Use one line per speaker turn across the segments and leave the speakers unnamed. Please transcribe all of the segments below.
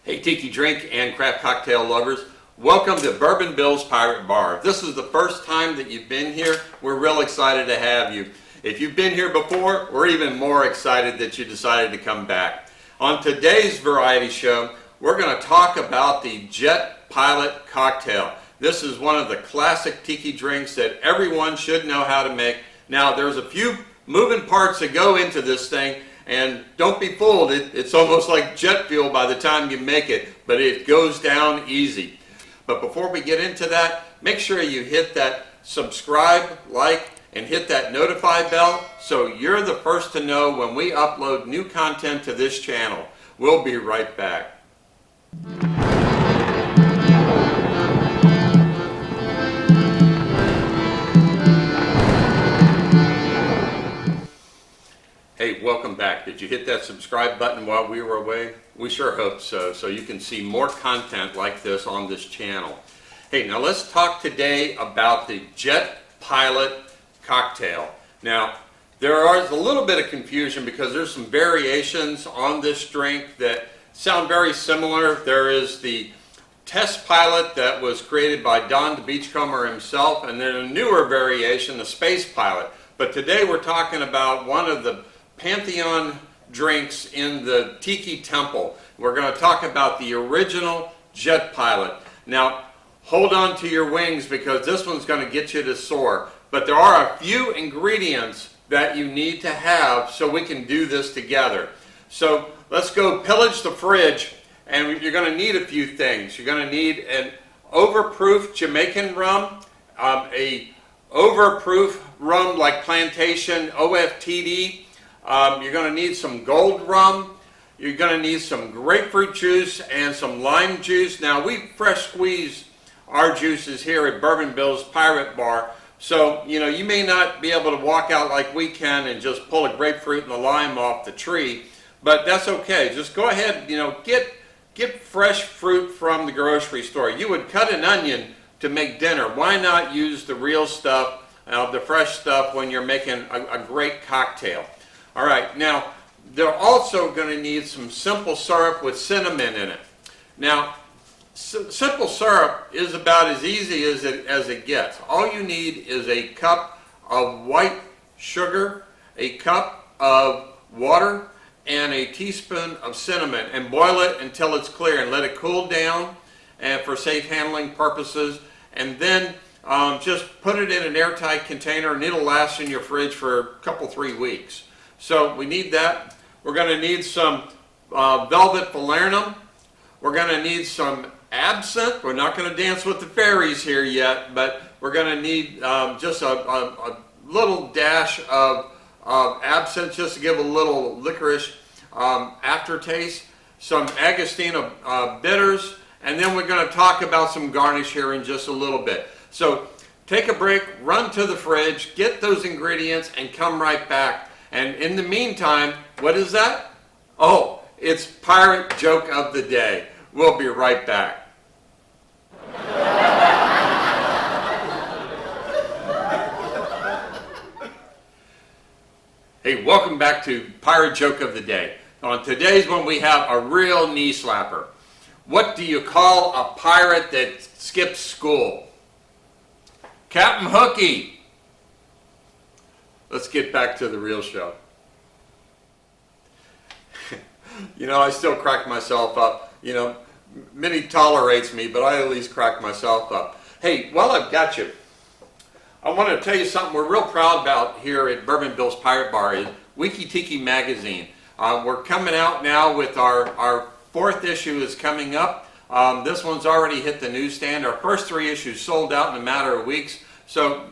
Hey Tiki drink and craft cocktail lovers, welcome to Bourbon Bill's Pirate Bar. If this is the first time that you've been here, we're real excited to have you. If you've been here before, we're even more excited that you decided to come back. On today's variety show, we're going to talk about the jetpilot cocktail. This is one of the classic tiki drinks that everyone should know how to make. Now there's a few moving parts that go into this thing, and don't be fooled, it's almost like jet fuel by the time you make it, but it goes down easy. But before we get into that, make sure you hit that subscribe, like, and hit that notify bell so you're the first to know when we upload new content to this channel. We'll be right back. Hey, welcome back. Did you hit that subscribe button while we were away? We sure hope so, so you can see more content like this on this channel. Hey, now let's talk today about the jetpilot cocktail. Now, there is a little bit of confusion because there's some variations on this drink that sound very similar. There is the test pilot that was created by Don the Beachcomber himself, and then a newer variation, the space pilot. But today we're talking about one of the pantheon drinks in the Tiki temple. We're going to talk about the original jetpilot. Now, hold on to your wings because this one's going to get you to soar. But there are a few ingredients that you need to have so we can do this together. So let's go pillage the fridge, and you're going to need a few things. You're going to need an overproof Jamaican rum, a overproof rum like Plantation OFTD. You're going to need some Gold Rum. You're going to need some grapefruit juice and some lime juice. Now, we fresh squeeze our juices here at Bourbon Bill's Pirate Bar. So, you may not be able to walk out like we can and just pull a grapefruit and a lime off the tree, but that's okay. Just go ahead, get fresh fruit from the grocery store. You would cut an onion to make dinner. Why not use the real stuff, the fresh stuff when you're making a great cocktail? All right, now they're also going to need some simple syrup with cinnamon in it. Now, simple syrup is about as easy as it gets. All you need is a cup of white sugar, a cup of water, and a teaspoon of cinnamon, and boil it until it's clear and let it cool down and for safe handling purposes. And then just put it in an airtight container and it'll last in your fridge for a couple, 3 weeks. So we need that. We're going to need some velvet falernum. We're going to need some absinthe. We're not going to dance with the fairies here yet, but we're going to need just a little dash of absinthe just to give a little licorice aftertaste, some Agostina bitters, and then we're going to talk about some garnish here in just a little bit. So take a break, run to the fridge, get those ingredients, and come right back. And in the meantime, what is that? Oh, it's Pirate Joke of the Day. We'll be right back. Hey, welcome back to Pirate Joke of the Day. On today's one, we have a real knee slapper. What do you call a pirate that skips school? Captain Hooky. Let's get back to the real show. I still crack myself up. Minnie tolerates me, but I at least crack myself up. Hey, while I've got you, I want to tell you something we're real proud about here at Bourbon Bill's Pirate Bar is Wiki Tiki magazine. We're coming out now with our 4th issue is coming up. This one's already hit the newsstand. Our first 3 issues sold out in a matter of weeks. So,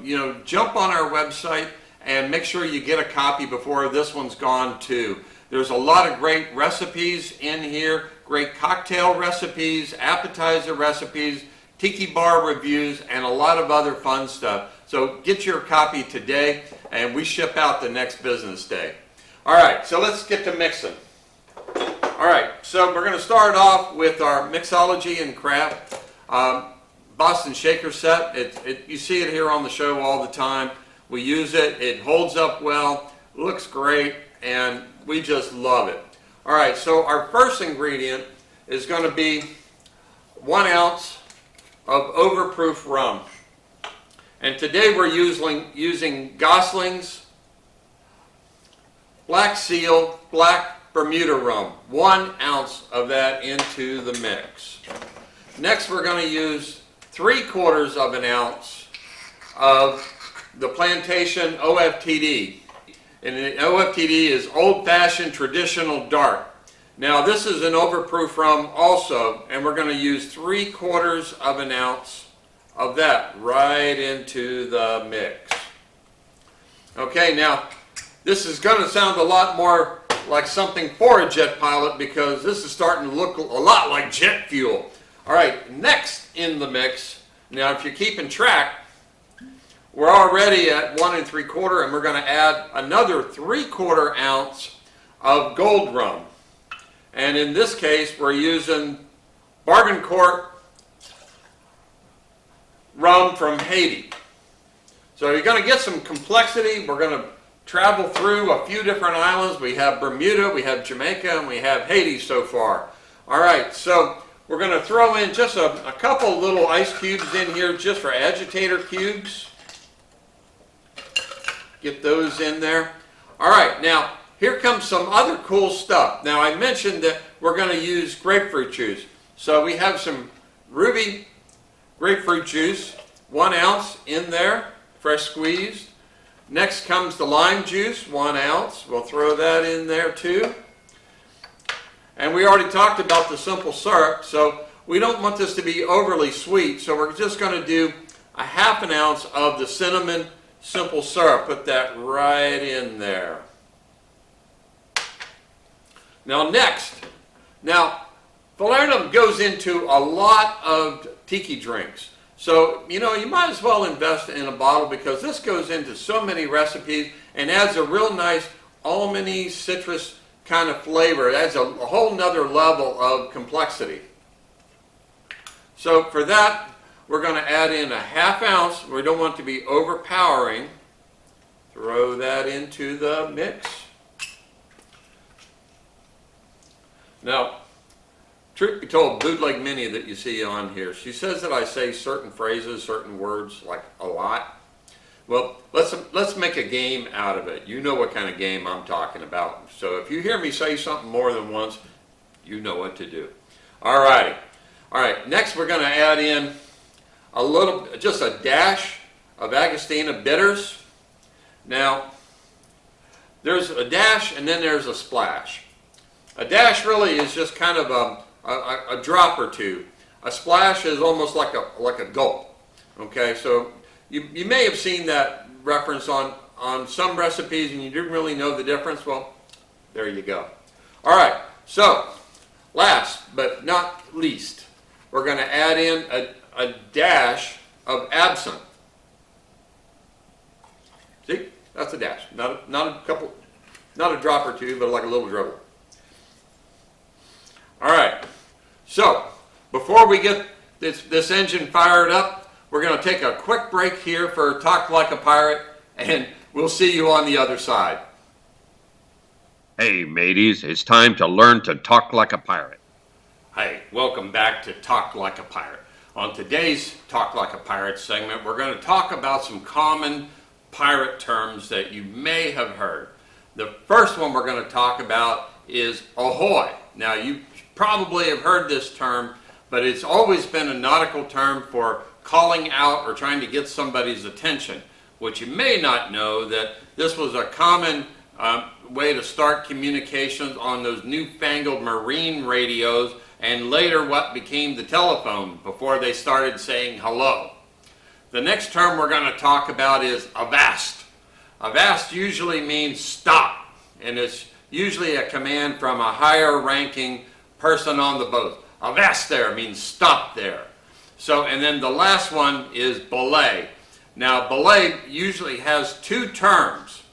jump on our website and make sure you get a copy before this one's gone too. There's a lot of great recipes in here, great cocktail recipes, appetizer recipes, tiki bar reviews, and a lot of other fun stuff. So get your copy today, and we ship out the next business day. All right, so let's get to mixing. All right, so we're going to start off with our mixology and craft Boston shaker set. You see it here on the show all the time. We use it, it holds up well, looks great, and we just love it. All right, so our first ingredient is going to be 1 ounce of overproof rum. And today we're using Gosling's Black Seal Black Bermuda Rum. 1 ounce of that into the mix. Next we're going to use 3/4 of an ounce of the Plantation OFTD. And the OFTD is Old Fashioned Traditional Dark. Now this is an overproof rum also, and we're going to use 3/4 of an ounce of that right into the mix. Okay, now this is going to sound a lot more like something for a jet pilot because this is starting to look a lot like jet fuel. All right, next in the mix, now if you're keeping track, we're already at 1 3/4, and we're going to add another 3/4 ounce of Gold Rum. And in this case, we're using Barbancourt Rum from Haiti. So you're going to get some complexity. We're going to travel through a few different islands. We have Bermuda, we have Jamaica, and we have Haiti so far. All right, so we're going to throw in just a couple little ice cubes in here just for agitator cubes. Get those in there. All right, now here comes some other cool stuff. Now I mentioned that we're going to use grapefruit juice. So we have some ruby grapefruit juice, 1 ounce in there, fresh squeezed. Next comes the lime juice, 1 ounce. We'll throw that in there too. And we already talked about the simple syrup, so we don't want this to be overly sweet. So we're just going to do a 1/2 ounce of the cinnamon simple syrup. Put that right in there. Now next, falernum goes into a lot of tiki drinks. So, you know, you might as well invest in a bottle because this goes into so many recipes and adds a real nice almondy citrus kind of flavor. It adds a whole nother level of complexity. So for that, we're going to add in a 1/2 ounce. We don't want it to be overpowering. Throw that into the mix. Now, truth be told, Bootleg Minnie that you see on here, she says that I say certain phrases, certain words, like a lot. Well, let's make a game out of it. You know what kind of game I'm talking about. So if you hear me say something more than once, you know what to do. All righty. All right, next we're going to add in just a dash of Agostina bitters. Now, there's a dash and then there's a splash. A dash really is just kind of a drop or two. A splash is almost like a gulp. Okay, so you may have seen that reference on some recipes and you didn't really know the difference. Well, there you go. All right, so last but not least, we're going to add in a dash of absinthe. See, that's a dash, not a drop or two, but like a little dribble. All right, so before we get this engine fired up, we're going to take a quick break here for Talk Like a Pirate, and we'll see you on the other side.
Hey mateys, it's time to learn to talk like a pirate.
Hey, welcome back to Talk Like a Pirate. On today's Talk Like a Pirate segment, we're going to talk about some common pirate terms that you may have heard. The first one we're going to talk about is ahoy. Now you probably have heard this term, but it's always been a nautical term for calling out or trying to get somebody's attention. What you may not know that this was a common way to start communications on those newfangled marine radios and later what became the telephone before they started saying hello. The next term we're going to talk about is avast. Avast usually means stop, and it's usually a command from a higher ranking person on the boat. Avast there means stop there. So, and then the last one is belay. Now, belay usually has two terms.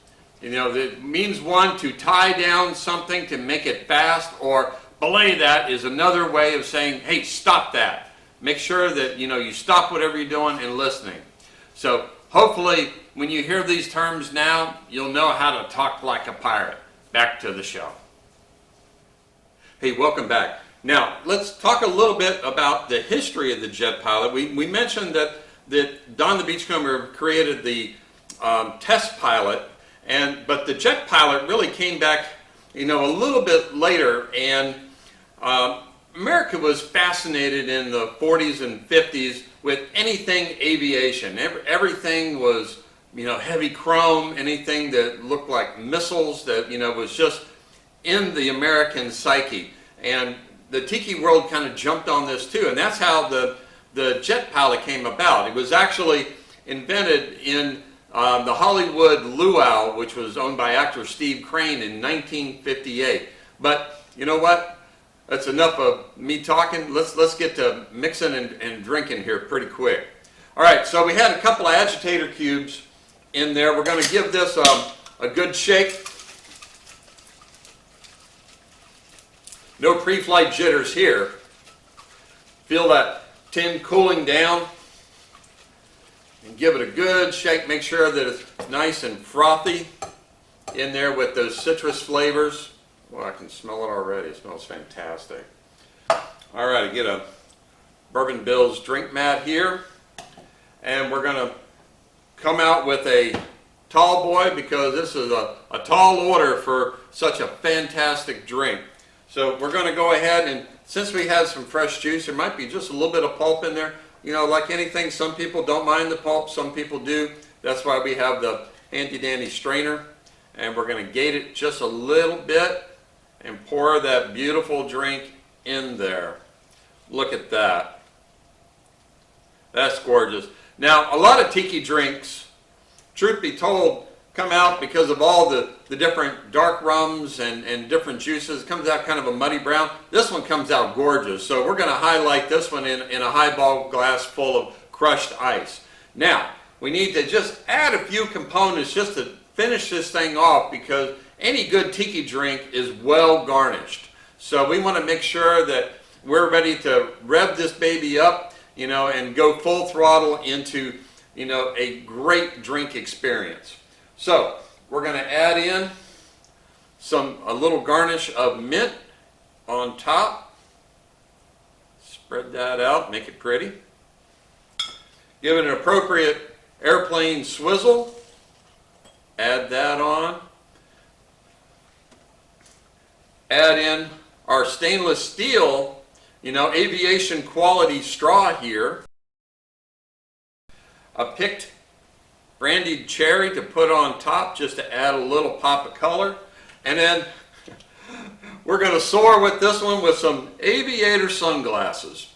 You know, it means one to tie down something to make it fast, or belay that is another way of saying, hey, stop that. Make sure that, you know, you stop whatever you're doing and listening. So hopefully when you hear these terms now, you'll know how to talk like a pirate. Back to the show. Hey, welcome back. Now, let's talk a little bit about the history of the jet pilot. We mentioned that Don the Beachcomber created the test pilot, but the jet pilot really came back, a little bit later, and America was fascinated in the 40s and 50s with anything aviation. Everything was, heavy chrome, anything that looked like missiles that, was just in the American psyche. And the Tiki world kind of jumped on this too, and that's how the jet pilot came about. It was actually invented in the Hollywood Luau, which was owned by actor Steve Crane in 1958. But you know what? That's enough of me talking. Let's get to mixing and drinking here pretty quick. All right, so we had a couple of agitator cubes in there. We're going to give this a good shake. No pre-flight jitters here. Feel that tin cooling down and give it a good shake. Make sure that it's nice and frothy in there with those citrus flavors. Well, I can smell it already. It smells fantastic. All right, I get a Bourbon Bill's drink mat here, and we're going to come out with a tall boy because this is a tall order for such a fantastic drink. So we're going to go ahead, and since we have some fresh juice, there might be just a little bit of pulp in there. Like anything, some people don't mind the pulp, some people do. That's why we have the handy dandy strainer, and we're going to gate it just a little bit and pour that beautiful drink in there. Look at that. That's gorgeous. Now, a lot of tiki drinks, truth be told, come out because of all the different dark rums and different juices. It comes out kind of a muddy brown. This one comes out gorgeous. So we're going to highlight this one in a highball glass full of crushed ice. Now, we need to just add a few components just to finish this thing off because any good tiki drink is well garnished. So we want to make sure that we're ready to rev this baby up, and go full throttle into, a great drink experience. So we're going to add in a little garnish of mint on top. Spread that out, make it pretty. Give it an appropriate airplane swizzle. Add that on. Add in our stainless steel, aviation quality straw here. A picked brandied cherry to put on top just to add a little pop of color. And then we're going to soar with this one with some aviator sunglasses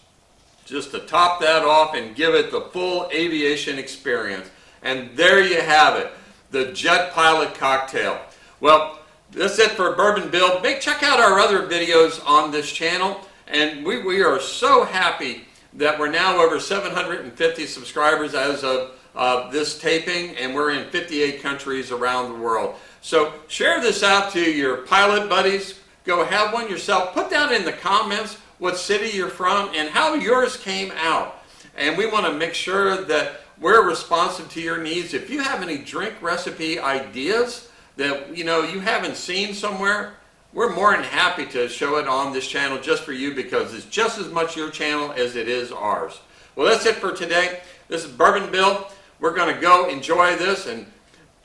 just to top that off and give it the full aviation experience. And there you have it, the Jet Pilot cocktail. Well, that's it for Bourbon Bill. Check out our other videos on this channel. And we are so happy that we're now over 750 subscribers as of this taping, and we're in 58 countries around the world. So share this out to your pilot buddies. Go have one yourself. Put down in the comments what city you're from and how yours came out. And we want to make sure that we're responsive to your needs. If you have any drink recipe ideas that you haven't seen somewhere, we're more than happy to show it on this channel just for you because it's just as much your channel as it is ours. Well, that's it for today. This is Bourbon Bill. We're going to go enjoy this, and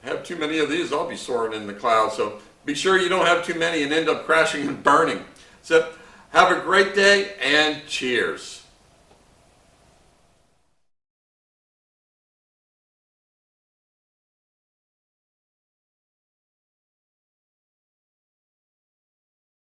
have too many of these, I'll be soaring in the clouds. So be sure you don't have too many and end up crashing and burning. So have a great day, and cheers.